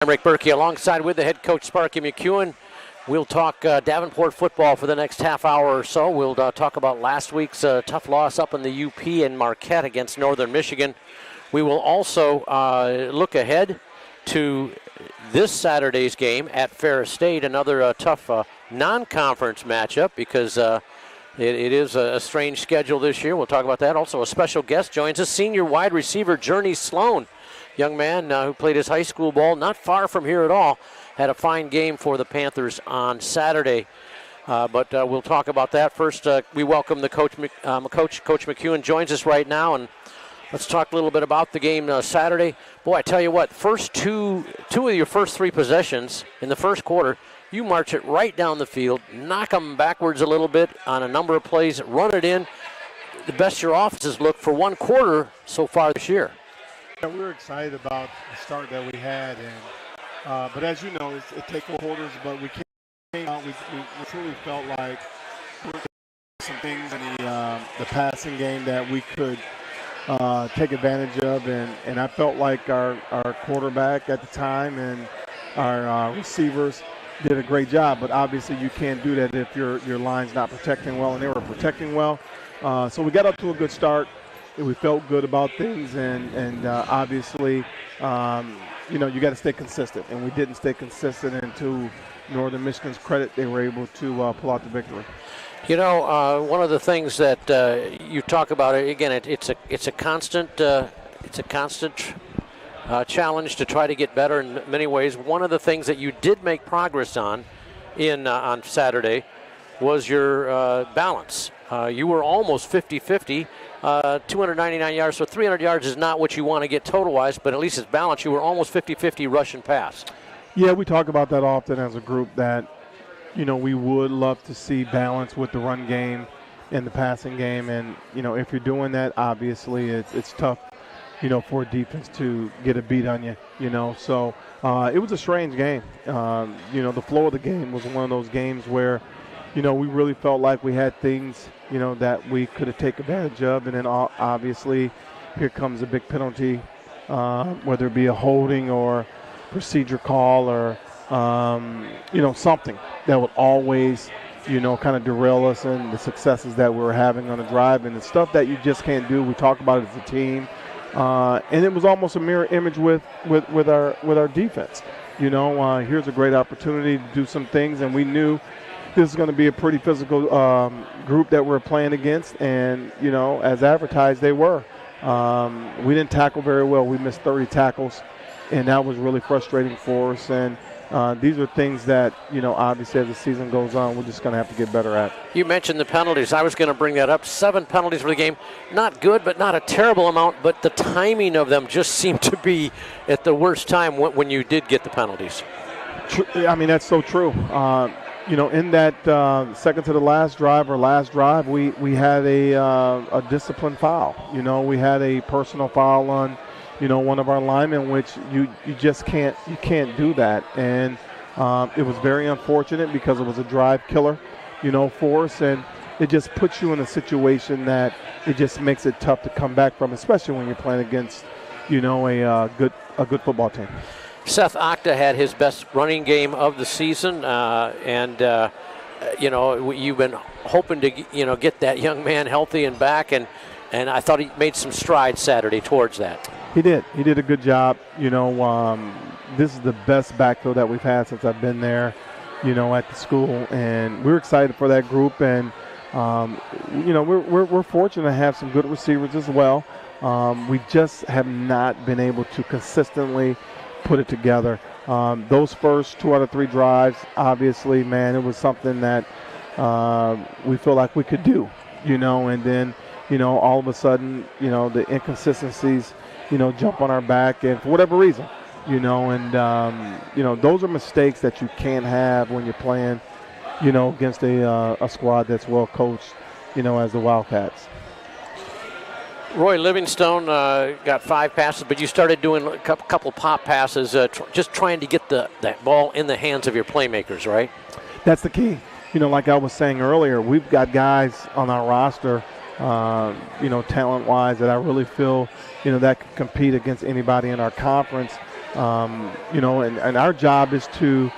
I'm Rick Berkey alongside with the head coach Sparky McEwen. We'll talk Davenport football for the next half hour or so. We'll talk about last week's tough loss up in the UP in Marquette against Northern Michigan. We will also look ahead to this Saturday's game at Ferris State, another tough non-conference matchup because it is a strange schedule this year. We'll talk about that. Also, a special guest joins us, senior wide receiver Journey Sloan. Young man who played his high school ball not far from here at all. Had a fine game for the Panthers on Saturday. But we'll talk about that. First, we welcome the Coach McEwen joins us right now. And let's talk a little bit about the game Saturday. Boy, I tell you what, first two of your first three possessions in the first quarter, you march it right down the field, knock them backwards a little bit on a number of plays, run it in. The best your offenses look for one quarter so far this year. Yeah, we were excited about the start that we had, and but as you know, it takes quarters. But we came out. We truly felt like we were some things in the passing game that we could take advantage of, and I felt like our quarterback at the time and our receivers did a great job. But obviously, you can't do that if your line's not protecting well, and they were protecting well. So we got up to a good start. We felt good about things, and obviously, you got to stay consistent. And we didn't stay consistent, and to Northern Michigan's credit, they were able to pull out the victory. You know, one of the things that you talk about, again, it's a constant challenge to try to get better in many ways. One of the things that you did make progress on on Saturday was your balance. You were almost 50-50. 299 yards, so 300 yards is not what you want to get total-wise, but at least it's balanced. You were almost 50-50 rush and pass. Yeah, we talk about that often as a group that, we would love to see balance with the run game and the passing game. And, if you're doing that, obviously it's tough, for a defense to get a beat on you, So it was a strange game. The flow of the game was one of those games where, we really felt like we had things, that we could have taken advantage of. And then obviously here comes a big penalty, whether it be a holding or procedure call or, something that would always, kind of derail us in the successes that we were having on the drive. And the stuff that you just can't do, we talk about it as a team. And it was almost a mirror image with our defense. Here's a great opportunity to do some things, and we knew this is going to be a pretty physical group that we're playing against, and, as advertised, they were. We didn't tackle very well. We missed 30 tackles, and that was really frustrating for us. And these are things that, obviously as the season goes on, we're just going to have to get better at. You mentioned the penalties. I was going to bring that up. 7 penalties for the game. Not good, but not a terrible amount, but the timing of them just seemed to be at the worst time when you did get the penalties. I mean, that's so true. In that second to the last drive, we had a discipline foul. We had a personal foul on, one of our linemen, which you just can't do that. And it was very unfortunate because it was a drive killer, for us. And it just puts you in a situation that it just makes it tough to come back from, especially when you're playing against, a good football team. Seth Octa had his best running game of the season, and you've been hoping to, get that young man healthy and back, and I thought he made some strides Saturday towards that. He did a good job. This is the best backfield that we've had since I've been there, at the school, and we're excited for that group, and we're fortunate to have some good receivers as well. We just have not been able to consistently put it together. Those first 2 out of 3 drives, obviously, man, it was something that we feel like we could do, and then, all of a sudden, the inconsistencies, jump on our back, and for whatever reason, and, those are mistakes that you can't have when you're playing, against a squad that's well coached, as the Wildcats. Roy Livingstone got 5 passes, but you started doing a couple pop passes, just trying to get that ball in the hands of your playmakers, right? That's the key. Like I was saying earlier, we've got guys on our roster talent-wise that I really feel, that could compete against anybody in our conference. And our job is to,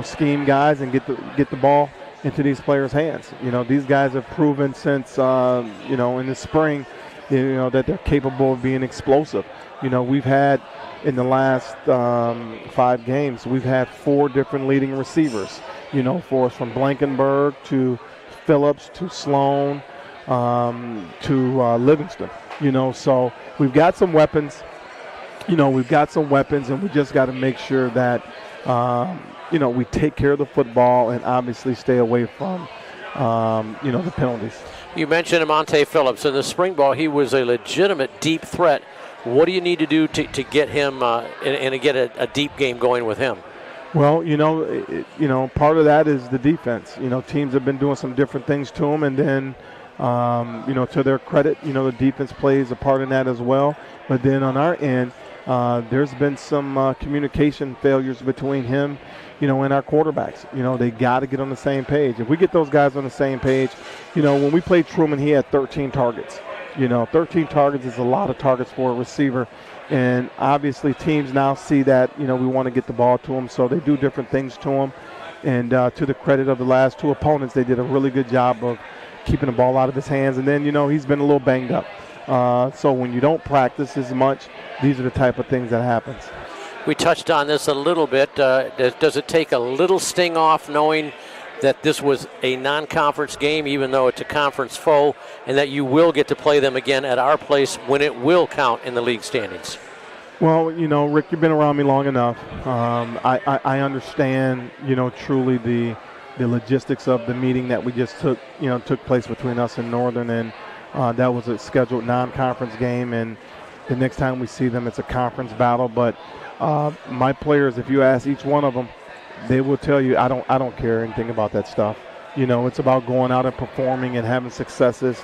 scheme guys and get the ball into these players' hands. These guys have proven since, in the spring, that they're capable of being explosive. We've had in the last 5 games, we've had 4 different leading receivers, for us, from Blankenberg to Phillips to Sloan to Livingston. So we've got some weapons. And we just got to make sure that, we take care of the football and obviously stay away from, the penalties. You mentioned Amonte Phillips. In the spring ball, he was a legitimate deep threat. What do you need to do to get him and get a deep game going with him? Well, part of that is the defense. Teams have been doing some different things to him, and then, to their credit, the defense plays a part in that as well. But then on our end, there's been some communication failures between him, and our quarterbacks. They got to get on the same page. If we get those guys on the same page, when we played Truman, he had 13 targets. 13 targets is a lot of targets for a receiver. And obviously teams now see that, we want to get the ball to him, so they do different things to him. And to the credit of the last 2 opponents, they did a really good job of keeping the ball out of his hands. And then, he's been a little banged up. So when you don't practice as much, these are the type of things that happens. We touched on this a little bit. Does it take a little sting off knowing that this was a non-conference game, even though it's a conference foe, and that you will get to play them again at our place when it will count in the league standings? Well, Rick, you've been around me long enough. I understand, truly the logistics of the meeting that we just took place between us and Northern, and that was a scheduled non-conference game, and the next time we see them, it's a conference battle. But my players, if you ask each one of them, they will tell you, I don't care anything about that stuff. It's about going out and performing and having successes,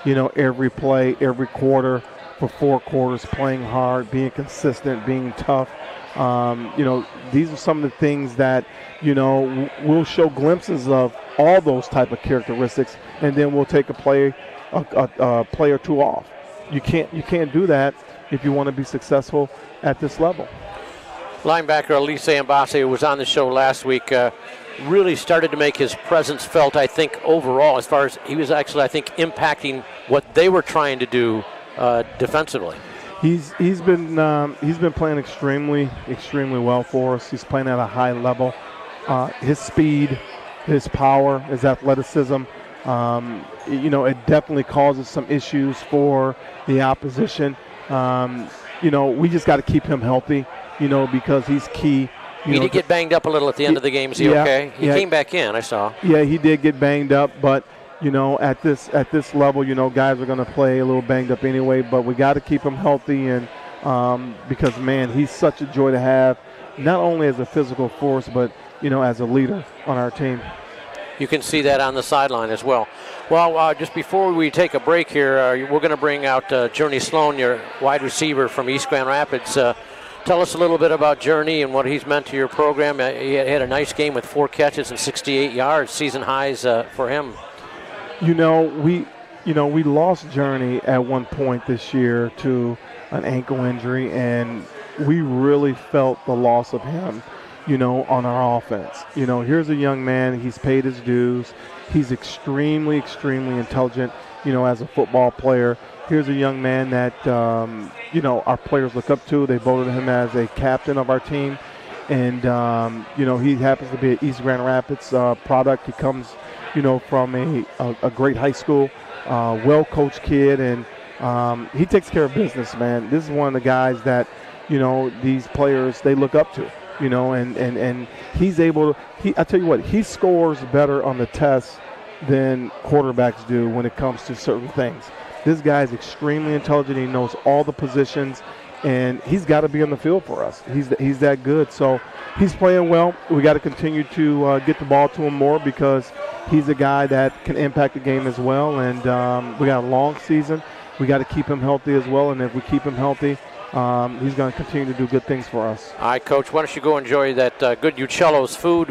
every play, every quarter, for 4 quarters, playing hard, being consistent, being tough. These are some of the things that, we'll show glimpses of all those type of characteristics, and then we'll take a play or 2 off. You can't do that if you want to be successful at this level. Linebacker Elise Ambassi, who was on the show last week, really started to make his presence felt, I think, overall, as far as he was actually, I think, impacting what they were trying to do defensively. He's been playing extremely well for us. He's playing at a high level. His speed, his power, his athleticism, it definitely causes some issues for the opposition. We just got to keep him healthy, because he's key. He did get banged up a little at the end of the game. Is he okay? He came back in, I saw. Yeah, he did get banged up, but at this level, guys are going to play a little banged up anyway. But we got to keep him healthy, and because, man, he's such a joy to have, not only as a physical force, but as a leader on our team. You can see that on the sideline as well. Well, just before we take a break here, we're going to bring out Journey Sloan, your wide receiver from East Grand Rapids. Tell us a little bit about Journey and what he's meant to your program. He had a nice game with 4 catches and 68 yards, season highs for him. We lost Journey at one point this year to an ankle injury, and we really felt the loss of him, on our offense. Here's a young man. He's paid his dues. He's extremely, extremely intelligent, as a football player. Here's a young man that, our players look up to. They voted him as a captain of our team. And, he happens to be an East Grand Rapids product. He comes, from a great high school, well-coached kid. And he takes care of business, man. This is one of the guys that, these players, they look up to. And he's able to, I tell you what, he scores better on the tests than quarterbacks do when it comes to certain things. This guy is extremely intelligent. He knows all the positions, and he's got to be on the field for us. He's that good. So he's playing well. We got to continue to get the ball to him more, because he's a guy that can impact the game as well. And we got a long season. We got to keep him healthy as well. And if we keep him healthy, he's going to continue to do good things for us. All right, Coach, why don't you go enjoy that good Uccello's food.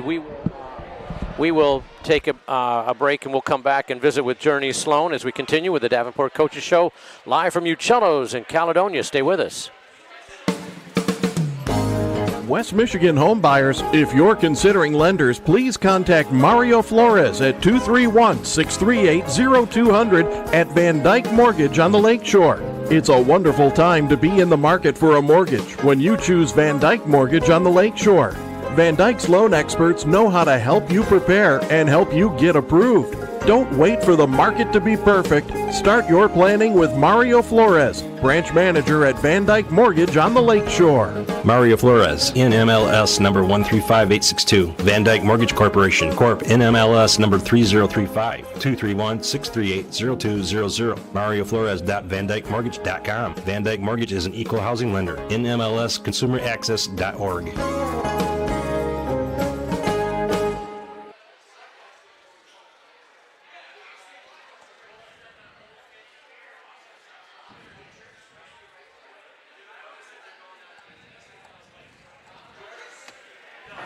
We will take a break, and we'll come back and visit with Journey Sloan as we continue with the Davenport Coaches Show, live from Uccello's in Caledonia. Stay with us. West Michigan homebuyers, if you're considering lenders, please contact Mario Flores at 231-638-0200 at Van Dyke Mortgage on the Lakeshore. It's a wonderful time to be in the market for a mortgage when you choose Van Dyke Mortgage on the Lakeshore. Van Dyke's loan experts know how to help you prepare and help you get approved. Don't wait for the market to be perfect. Start your planning with Mario Flores, branch manager at Van Dyke Mortgage on the Lakeshore. Mario Flores, NMLS number 135862. Van Dyke Mortgage Corporation, Corp. NMLS number 3035. 231-638-0200. MarioFlores.VanDykeMortgage.com. Van Dyke Mortgage is an equal housing lender. NMLSConsumerAccess.org.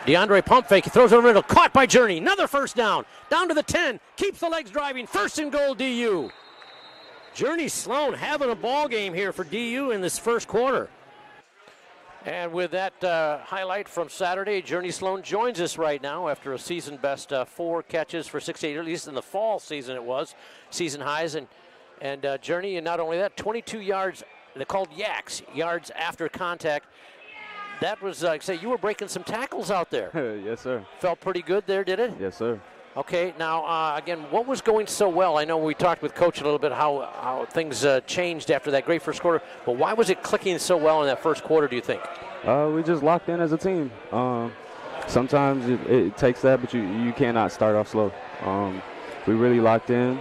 DeAndre pump fake. He throws over the middle. Caught by Journey. Another first down. Down to the 10. Keeps the legs driving. First and goal, DU. Journey Sloan having a ball game here for DU in this first quarter. And with that highlight from Saturday, Journey Sloan joins us right now after a season best 4 catches for 68, at least in the fall season it was, season highs. And Journey, and not only that, 22 yards, they're called yaks, yards after contact. That was, say, you were breaking some tackles out there. Yes, sir. Felt pretty good there, did it? Yes, sir. Okay, now, again, what was going so well? I know we talked with Coach a little bit how things changed after that great first quarter, but why was it clicking so well in that first quarter, do you think? We just locked in as a team. Sometimes it takes that, but you cannot start off slow. We really locked in,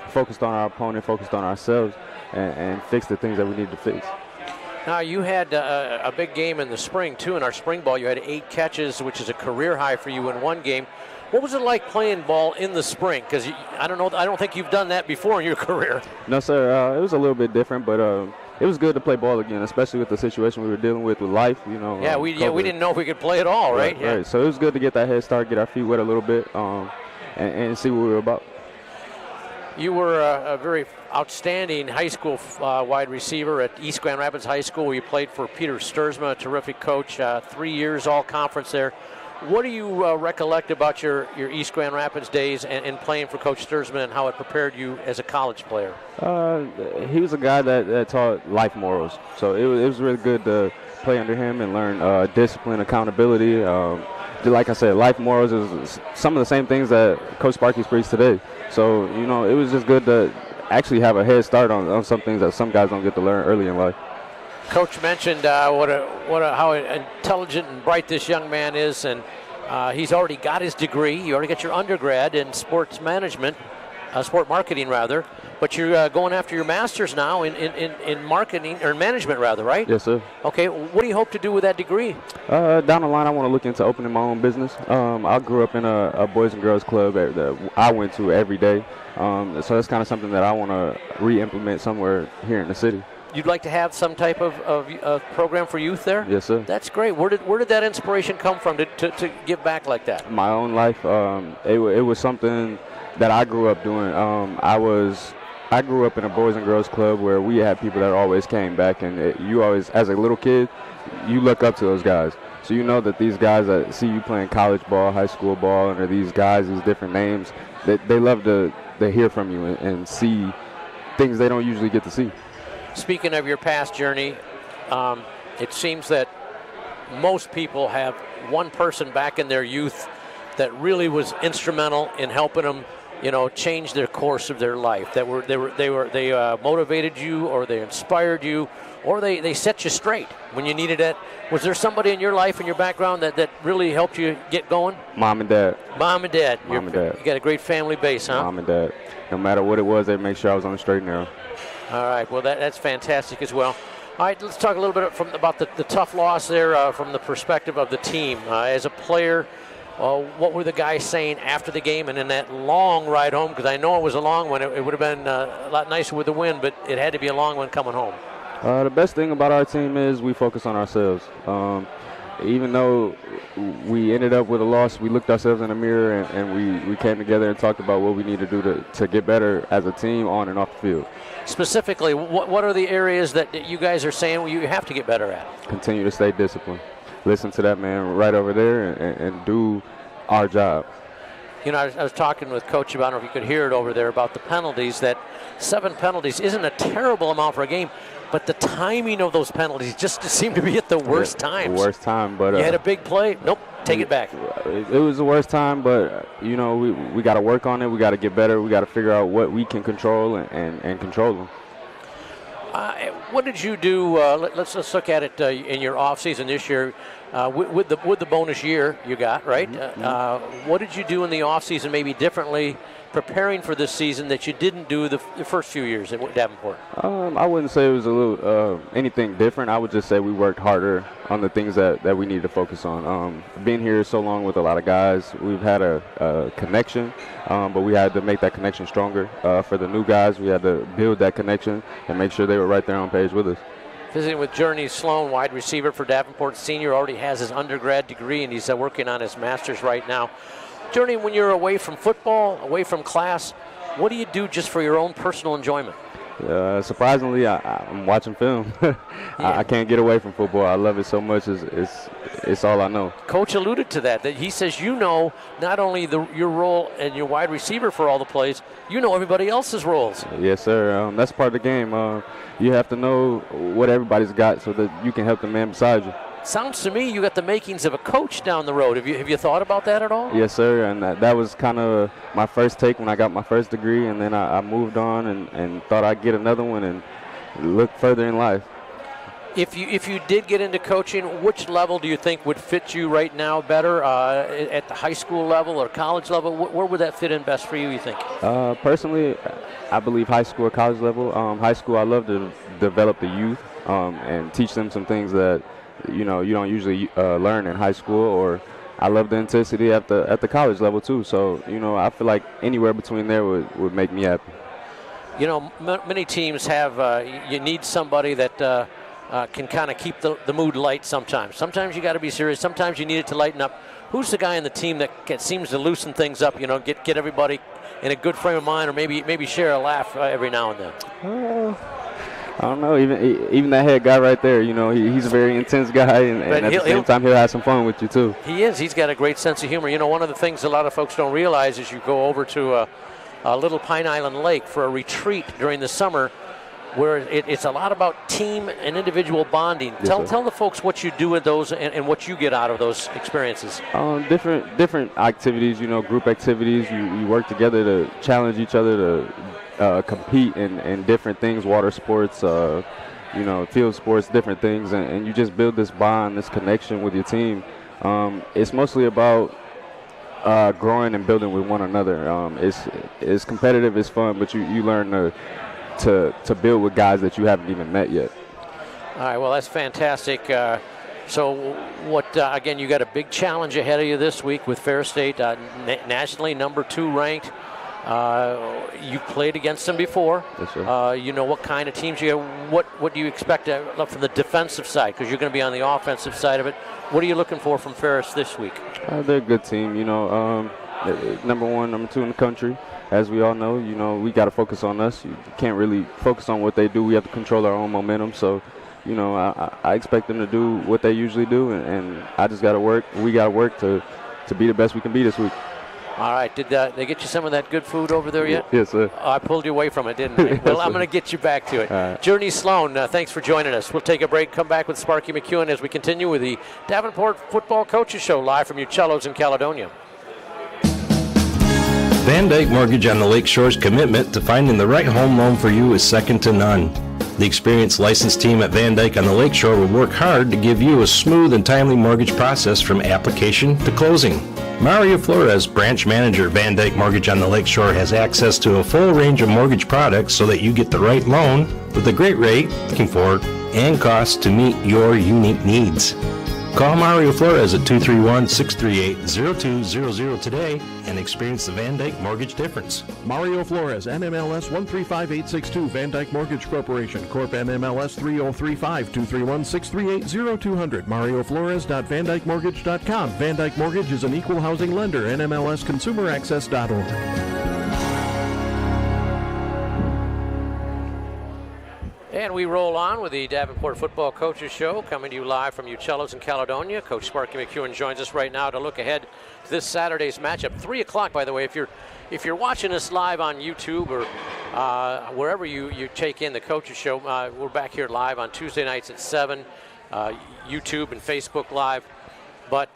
focused on our opponent, focused on ourselves, and fixed the things that we needed to fix. Now, you had a big game in the spring, too. In our spring ball, you had 8 catches, which is a career high for you in one game. What was it like playing ball in the spring? Because I don't think you've done that before in your career. No, sir. It was a little bit different, but it was good to play ball again, especially with the situation we were dealing with life. You know. Yeah, we didn't know if we could play at all, right? Right. So it was good to get that head start, get our feet wet a little bit, and see what we were about. You were a very outstanding high school wide receiver at East Grand Rapids High School. You played for Peter Sturzma, a terrific coach, 3 years all-conference there. What do you recollect about your East Grand Rapids days and playing for Coach Sturzma and how it prepared you as a college player? He was a guy that taught life morals. So it was really good to play under him and learn discipline, accountability. Like I said, life morals is some of the same things that Coach Sparky preached today. So, you know, it was just good to actually have a head start on some things that some guys don't get to learn early in life. Coach mentioned how intelligent and bright this young man is, and he's already got his degree. You already got your undergrad in sports management, sport marketing rather, but you're going after your master's now in marketing or management rather, right? Yes, sir. Okay, what do you hope to do with that degree? Down the line, I want to look into opening my own business. I grew up in a boys and girls club that I went to every day, so that's kind of something that I want to re-implement somewhere here in the city. You'd like to have some type of program for youth there? Yes, sir. That's great. Where did that inspiration come from to give back like that? My own life. It was something that I grew up doing. I grew up in a boys and girls club where we had people that always came back, and you always, as a little kid, you look up to those guys. So you know that these guys that see you playing college ball, high school ball, and these guys, these different names, they love to hear from you and see things they don't usually get to see. Speaking of your past journey, it seems that most people have one person back in their youth that really was instrumental in helping them, change their course of their life. They motivated you, or they inspired you, or they set you straight when you needed it. Was there somebody in your life and your background that really helped you get going? Mom and dad. Mom and dad. Mom and dad. You got a great family base, huh? Mom and dad. No matter what it was, they made sure I was on the straight and narrow. All right, well, that's fantastic as well. All right, let's talk a little bit about the tough loss there from the perspective of the team. As a player, what were the guys saying after the game and in that long ride home? Because I know it was a long one. It would have been a lot nicer with the win, but it had to be a long one coming home. The best thing about our team is we focus on ourselves. Even though we ended up with a loss, we looked ourselves in the mirror and we came together and talked about what we need to do to get better as a team on and off the field. Specifically, what are the areas that you guys are saying you have to get better at? Continue to stay disciplined. listen to that man right over there and do our job. You know, I was talking with Coach about, I don't know if you could hear it over there, about the penalties, that 7 penalties isn't a terrible amount for a game, but the timing of those penalties just seem to be at the worst times. The worst time, but you had a big play. Nope, take it back. It was the worst time, but you know, we got to work on it. We got to get better. We got to figure out what we can control and control them. What did you do? Let's look at it in your off season this year. With the bonus year you got, right? What did you do in the off season maybe differently, preparing for this season, that you didn't do the first few years at Davenport? I wouldn't say it was a little anything different. I would just say we worked harder on the things that we need to focus on. Being here so long with a lot of guys, we've had a connection, but we had to make that connection stronger. For the new guys, we had to build that connection and make sure they were right there on page with us. Visiting with Journey Sloan, wide receiver for Davenport Senior, already has his undergrad degree, and he's working on his master's right now. Journey, when you're away from football, away from class, what do you do just for your own personal enjoyment? Surprisingly, I'm watching film. I can't get away from football. I love it so much. It's all I know. Coach alluded to that he says you know not only your role and your wide receiver for all the plays, you know everybody else's roles. Yes, sir. That's part of the game. You have to know what everybody's got so that you can help the man beside you. Sounds to me you got the makings of a coach down the road. Have you thought about that at all? Yes, sir. And that was kind of my first take when I got my first degree, and then I moved on and thought I'd get another one and look further in life. If you did get into coaching, which level do you think would fit you right now better? At the high school level or college level? Where would that fit in best for you think? Personally, I believe high school or college level. High school, I love to develop the youth and teach them some things that you don't usually learn in high school, or I love the intensity at the college level too. So I feel like anywhere between there would make me happy. Many teams have you need somebody that can kind of keep the mood light sometimes. Sometimes you got to be serious. Sometimes you need it to lighten up. Who's the guy in the team that seems to loosen things up? Get everybody in a good frame of mind, or maybe share a laugh every now and then. I don't know. Even that head guy right there, he's a very intense guy, and at the same time, he'll have some fun with you, too. He is. He's got a great sense of humor. One of the things a lot of folks don't realize is you go over to a little Pine Island Lake for a retreat during the summer where it's a lot about team and individual bonding. Yes, tell the folks what you do with those and what you get out of those experiences. Different activities, group activities. You work together to challenge each other to compete in different things, water sports, field sports, different things, and you just build this bond, this connection with your team. It's mostly about growing and building with one another. It's competitive, it's fun, but you learn to build with guys that you haven't even met yet. All right, well, that's fantastic. So again, you got a big challenge ahead of you this week with Ferris State, nationally number 2 ranked. You played against them before. Yes, sir. You know what kind of teams you have. What do you expect from the defensive side? Because you're going to be on the offensive side of it. What are you looking for from Ferris this week? They're a good team. Number 1, number 2 in the country. As we all know, we got to focus on us. You can't really focus on what they do. We have to control our own momentum. So, I expect them to do what they usually do, and I just got to work. We got to work to be the best we can be this week. All right. Did they get you some of that good food over there yet? Yes, sir. I pulled you away from it, didn't I? Well, I'm going to get you back to it. Right. Journey Sloan, thanks for joining us. We'll take a break, come back with Sparky McEwen as we continue with the Davenport Football Coaches Show live from Uccello's in Caledonia. Van Dyke Mortgage on the Lakeshore's commitment to finding the right home loan for you is second to none. The experienced licensed team at Van Dyke on the Lakeshore will work hard to give you a smooth and timely mortgage process from application to closing. Mario Flores, branch manager, Van Dyke Mortgage on the Lakeshore, has access to a full range of mortgage products so that you get the right loan with a great rate, looking for, and cost to meet your unique needs. Call Mario Flores at 231-638-0200 today and experience the Van Dyke Mortgage difference. Mario Flores, NMLS 135862, Van Dyke Mortgage Corporation, Corp NMLS 3035, 231-638-0200, marioflores.vandykemortgage.com. Van Dyke Mortgage is an equal housing lender, NMLS consumeraccess.org. And we roll on with the Davenport Football Coaches Show, coming to you live from Uccello's in Caledonia. Coach Sparky McEwen joins us right now to look ahead to this Saturday's matchup. 3 o'clock, by the way. If you're watching us live on YouTube or wherever you take in the Coaches Show, we're back here live on Tuesday nights at 7, YouTube and Facebook Live. But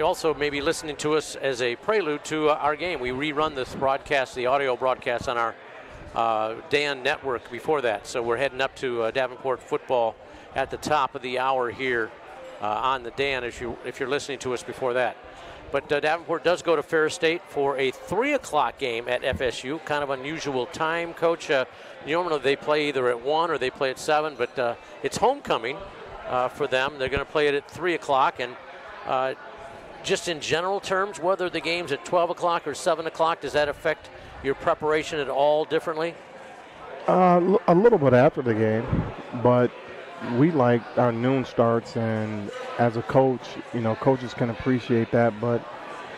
also maybe listening to us as a prelude to our game. We rerun this broadcast, the audio broadcast, on our Dan network before that. So we're heading up to Davenport football at the top of the hour here on the Dan if you're listening to us before that. But Davenport does go to Ferris State for a 3 o'clock game at FSU. Kind of unusual time, Coach. Normally they play either at 1 or they play at 7, but it's homecoming for them. They're going to play it at 3 o'clock. And just in general terms, whether the game's at 12 o'clock or 7 o'clock, does that affect your preparation at all differently? A little bit after the game, but we like our noon starts, and as a coach, coaches can appreciate that, but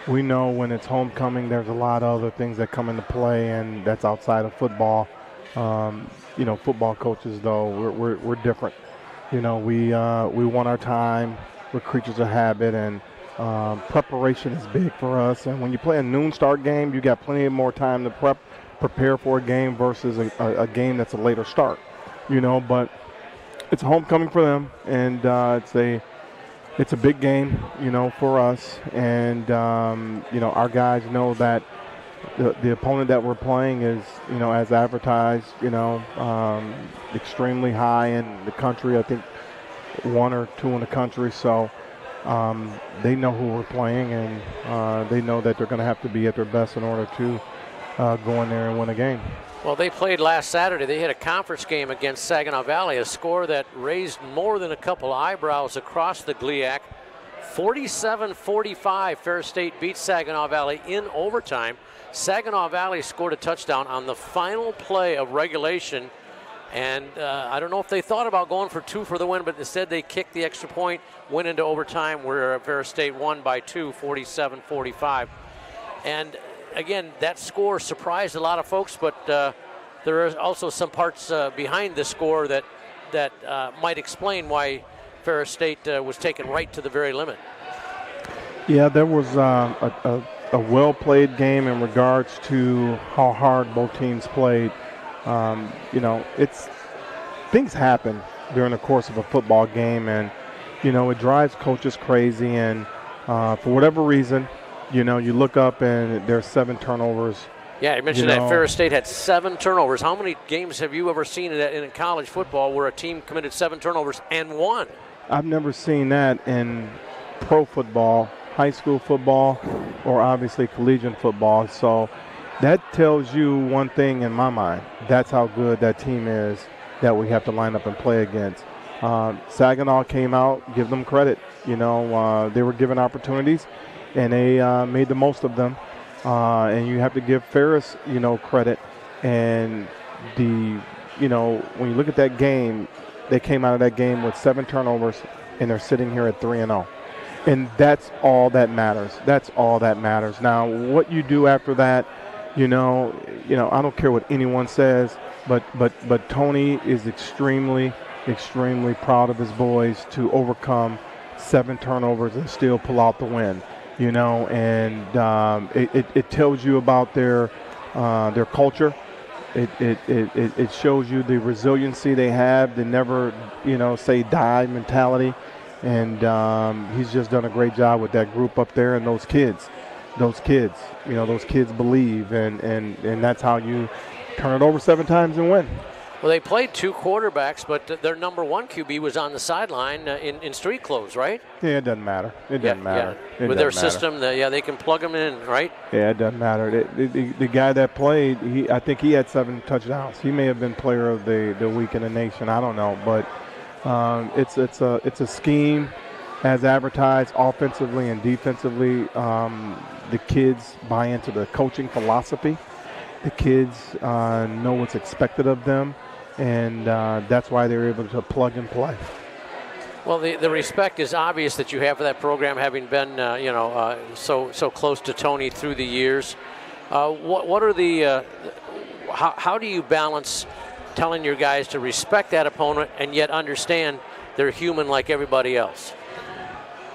we know when it's homecoming, there's a lot of other things that come into play, and that's outside of football. Football coaches, though, we're different. We want our time. We're creatures of habit, and preparation is big for us. And when you play a noon start game, you got plenty more time to prepare for a game versus a game that's a later start. But it's homecoming for them, and it's a big game, for us. And our guys know that the opponent that we're playing is, as advertised, extremely high in the country. I think 1 or 2 in the country. So they know who we're playing, and they know that they're going to have to be at their best in order to go in there and win a game. Well, they played last Saturday. They had a conference game against Saginaw Valley, a score that raised more than a couple eyebrows across the GLIAC. 47-45, Ferris State beat Saginaw Valley in overtime. Saginaw Valley scored a touchdown on the final play of regulation. And I don't know if they thought about going for 2 for the win, but instead they kicked the extra point, went into overtime where Ferris State won by 2, 47-45. And again, that score surprised a lot of folks, but there are also some parts behind the score that might explain why Ferris State was taken right to the very limit. Yeah, there was a well-played game in regards to how hard both teams played. Things happen during the course of a football game, and it drives coaches crazy. And for whatever reason, you look up and there's 7 turnovers. Yeah, you mentioned that Ferris State had 7 turnovers. How many games have you ever seen in college football where a team committed 7 turnovers and won? I've never seen that in pro football, high school football, or obviously collegiate football. So that tells you one thing in my mind. That's how good that team is that we have to line up and play against. Saginaw came out, give them credit. They were given opportunities, and they made the most of them. And you have to give Ferris, credit. And when you look at that game, they came out of that game with 7 turnovers, and they're sitting here at 3-0. And that's all that matters. That's all that matters. Now, what you do after that, I don't care what anyone says, but Tony is extremely, extremely proud of his boys to overcome 7 turnovers and still pull out the win. And it tells you about their culture. It shows you the resiliency they have, the never, say die mentality. And he's just done a great job with that group up there and those kids. Those kids believe, and that's how you turn it over 7 times and win. Well, they played 2 quarterbacks, but their number 1 QB was on the sideline in street clothes, right? Yeah, it doesn't matter. It doesn't matter. Yeah. With their system, they can plug them in, right? Yeah, it doesn't matter. The guy that played, I think he had 7 touchdowns. He may have been player of the week in the nation. I don't know, but it's a scheme as advertised, offensively and defensively. The kids buy into the coaching philosophy. The kids know what's expected of them. And that's why they're able to plug and play. Well, the respect is obvious that you have for that program, having been, so close to Tony through the years. What are the how do you balance telling your guys to respect that opponent and yet understand they're human like everybody else?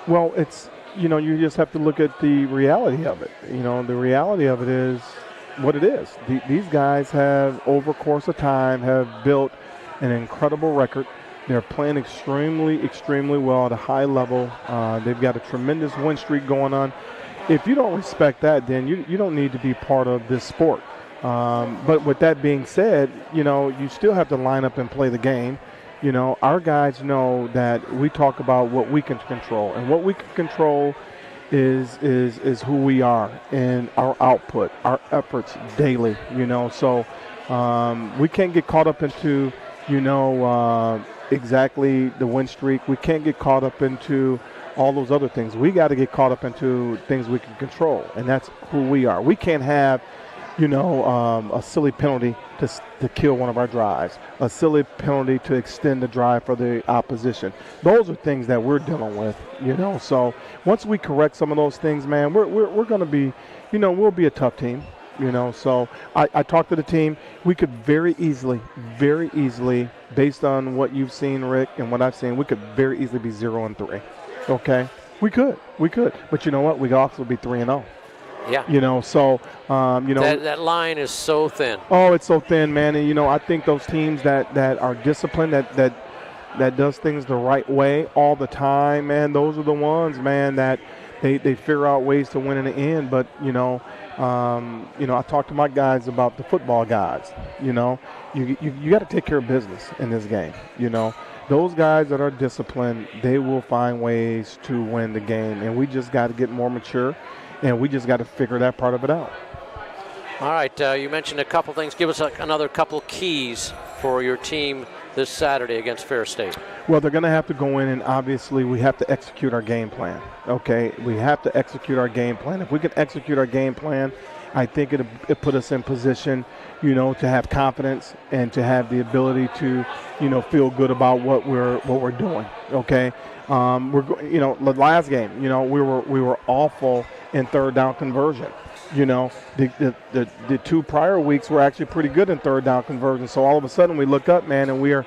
Well, it's, you just have to look at the reality of it. The reality of it is what it is. These guys have, over the course of time, have built an incredible record. They're playing extremely, extremely well at a high level. They've got a tremendous win streak going on. If you don't respect that, then you don't need to be part of this sport. But with that being said, you still have to line up and play the game. Our guys know that we talk about what we can control, and what we can control is who we are and our output, our efforts daily. So we can't get caught up into exactly the win streak. We can't get caught up into all those other things. We got to get caught up into things we can control, and that's who we are. We can't have a silly penalty to kill one of our drives, a silly penalty to extend the drive for the opposition. Those are things that we're dealing with, So once we correct some of those things, man, we're going to be, we'll be a tough team, So I talked to the team. We could very easily, based on what you've seen, Rick, and what I've seen, we could very easily be 0-3. Okay, we could, but you know what? We could also be 3-0. Yeah. That line is so thin. Oh, it's so thin, man. And I think those teams that are disciplined, that does things the right way all the time, man. Those are the ones, man, that they figure out ways to win in the end. But I talk to my guys about the football guys. You got to take care of business in this game. Those guys that are disciplined, they will find ways to win the game, and we just got to get more mature. And we just got to figure that part of it out. All right, you mentioned a couple things. Give us another couple keys for your team this Saturday against Ferris State. Well, they're going to have to go in, and obviously we have to execute our game plan. Okay, we have to execute our game plan. If we can execute our game plan, I think it put us in position, to have confidence and to have the ability to, feel good about what we're doing. Okay, the last game, we were awful in third down conversion. The 2 prior weeks were actually pretty good in third down conversion. So all of a sudden we look up, man, and we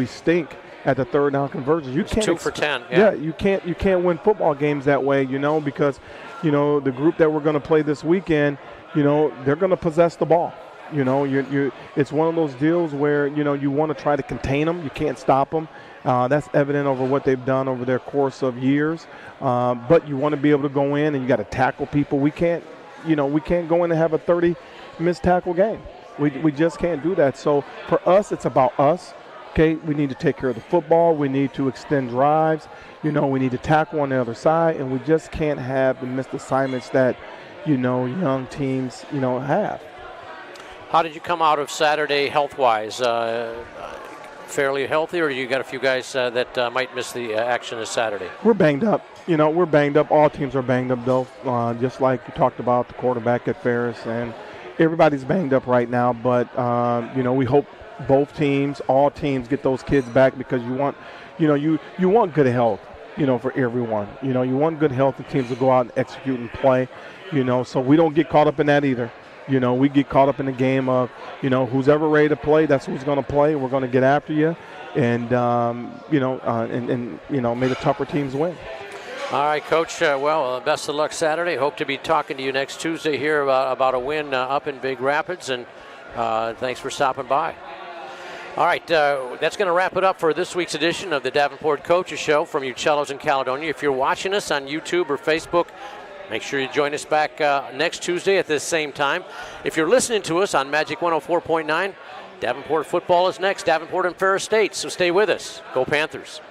stink at the third down conversion. You can't 2 for 10. Yeah, you can't win football games that way, because the group that we're going to play this weekend, they're going to possess the ball. It's one of those deals where you want to try to contain them. You can't stop them. That's evident over what they've done over their course of years. But you want to be able to go in and you got to tackle people. We can't go in and have a 30 missed tackle game. We just can't do that. So for us, it's about us. Okay, we need to take care of the football. We need to extend drives. We need to tackle on the other side, and we just can't have the missed assignments that young teams have. How did you come out of Saturday health-wise? Fairly healthy, or you got a few guys that might miss the action this Saturday? We're banged up. We're banged up. All teams are banged up, though. Just like you talked about the quarterback at Ferris, and everybody's banged up right now. But we hope all teams get those kids back, because you want, you want good health, for everyone. You want good health. The teams will go out and execute and play. So we don't get caught up in that either. We get caught up in the game of, who's ever ready to play, that's who's going to play. We're going to get after you, and may the tougher teams win. All right, Coach. Best of luck Saturday. Hope to be talking to you next Tuesday here about a win up in Big Rapids, and thanks for stopping by. All right, that's going to wrap it up for this week's edition of the Davenport Coaches Show from Uccello's in Caledonia. If you're watching us on YouTube or Facebook, make sure you join us back next Tuesday at this same time. If you're listening to us on Magic 104.9, Davenport football is next. Davenport and Ferris State, so stay with us. Go Panthers.